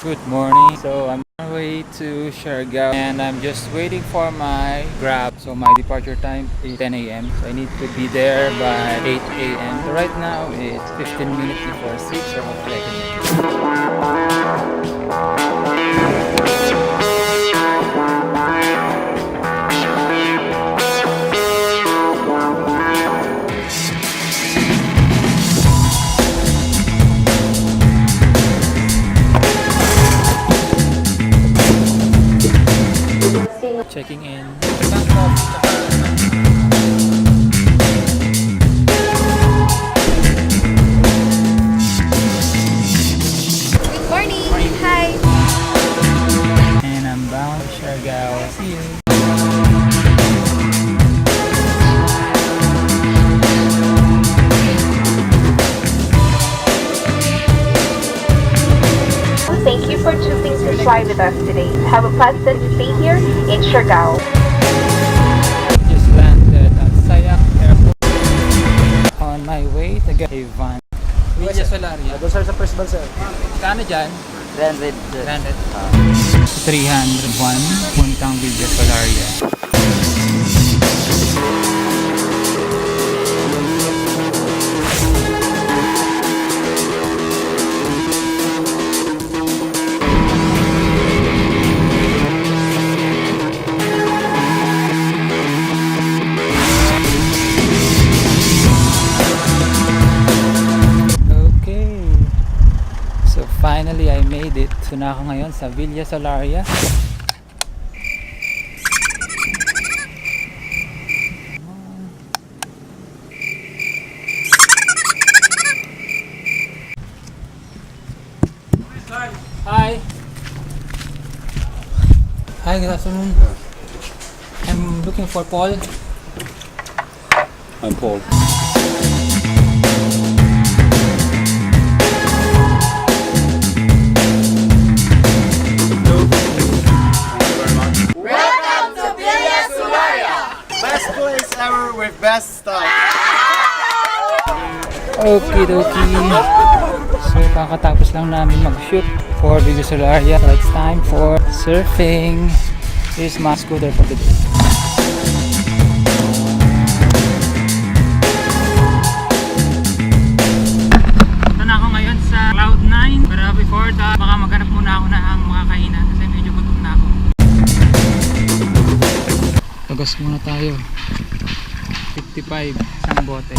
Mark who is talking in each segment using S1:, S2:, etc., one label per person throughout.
S1: Good morning. So I'm on my way to Siargao and I'm just waiting for my grab. So my departure time is 10 a.m. So I need to be there by 8 a.m. So right now it's 15 minutes before 6, so hopefully I can make checking in.
S2: Good morning. Hi.
S1: And I'm bound to Siargao. See you.
S2: Thank you for choosing to fly with us today. Have a pleasant stay here in Siargao.
S1: Just landed at Siargao Airport. On my way to get a van. Villa Solaria.
S3: Doon sir sa first bus sir.
S1: Kano dyan?
S3: 300.
S1: 301 puntang Villa Solaria. Finally, I made it. So na ako ngayon sa Villa Solaria. Hi! Hi, good afternoon. I'm looking for Paul.
S3: I'm Paul. With best stuff.
S1: Okidoki. So kakatapos lang namin mag-shoot for Villa Solaria. So it's time for surfing. Here's my scooter for today. Ito na ako ngayon sa Cloud 9. Pero before that, baka maghanap muna ako na ang mga kainan kasi medyo gutom na ako. Tagas muna tayo. 55 isang bote.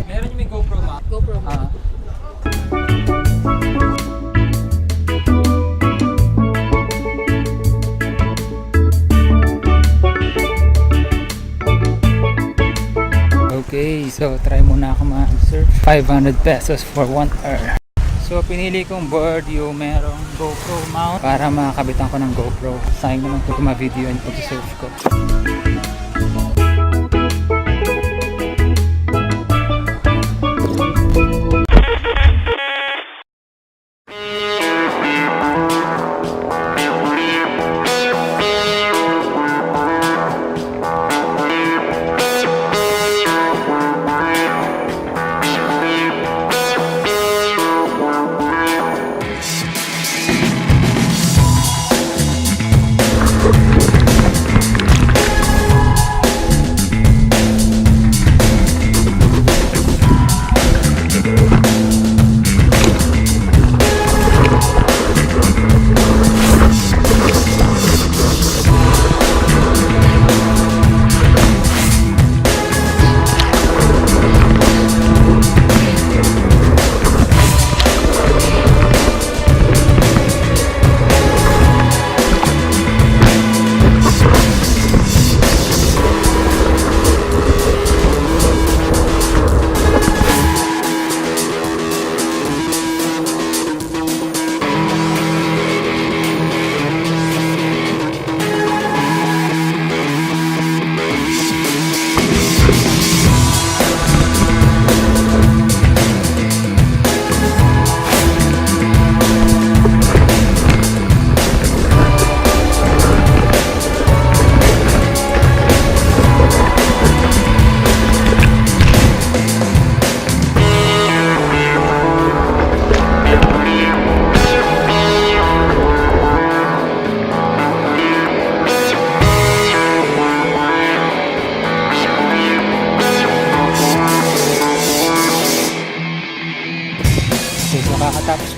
S1: Meron yung may GoPro ma? GoPro ma? Okay, so try muna ako mag-surf. 500 pesos for 1 hour. So pinili kong board yung merong GoPro mount para makabitan ko ng GoPro. Sayang naman kung ma-video yung pag-surf ko.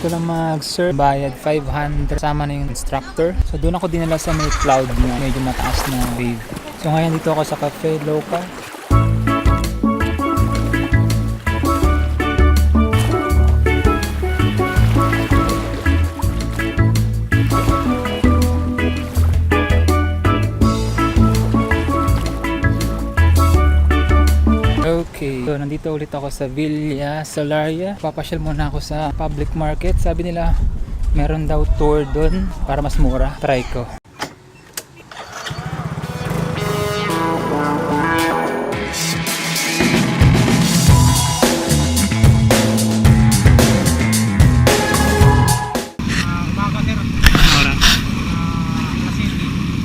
S1: ko lang mag-surf. Bayad 500. Sama na yung instructor. So doon ako dinala sa may Cloud na medyo mataas na wave. So ngayon dito ako sa cafe local. Okay, so nandito ulit ako sa Villa Solaria. Papasyal muna ako sa public market. Sabi nila meron daw tour doon para mas mura. Try ko.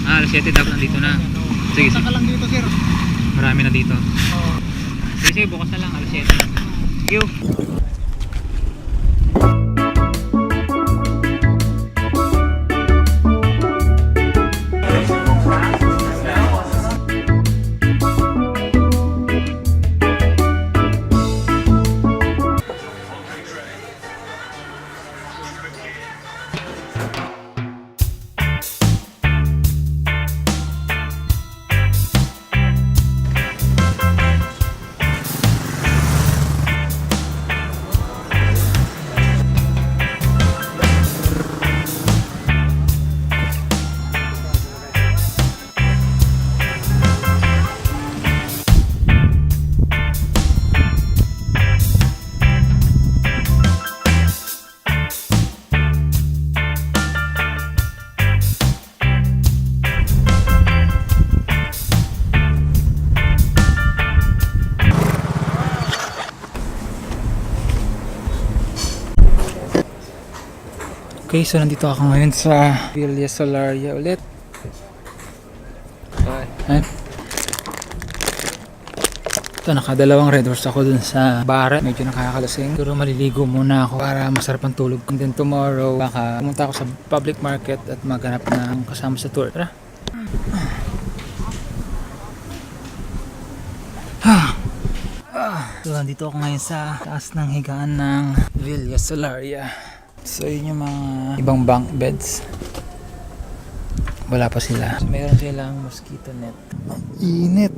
S1: Alas 7 dapat nandito na. Sige, sige.
S3: Saka lang dito, sir.
S1: Marami na dito. Sige, bukas na lang, alas 7. Thank you. Okay, so nandito ako ngayon sa Villa Solaria ulit. Ayan. Ito, nakadalawang red horse ako dun sa bar. Medyo nakakalasing. Pero maliligo muna ako para masarap ang tulog. And then tomorrow, baka pumunta ako sa public market at maghanap ng kasama sa tour. Tara! So, nandito ako ngayon sa taas ng higaan ng Villa Solaria. So yun yung mga ibang bunk beds. Wala pa sila. So, meron silang mosquito net. Init.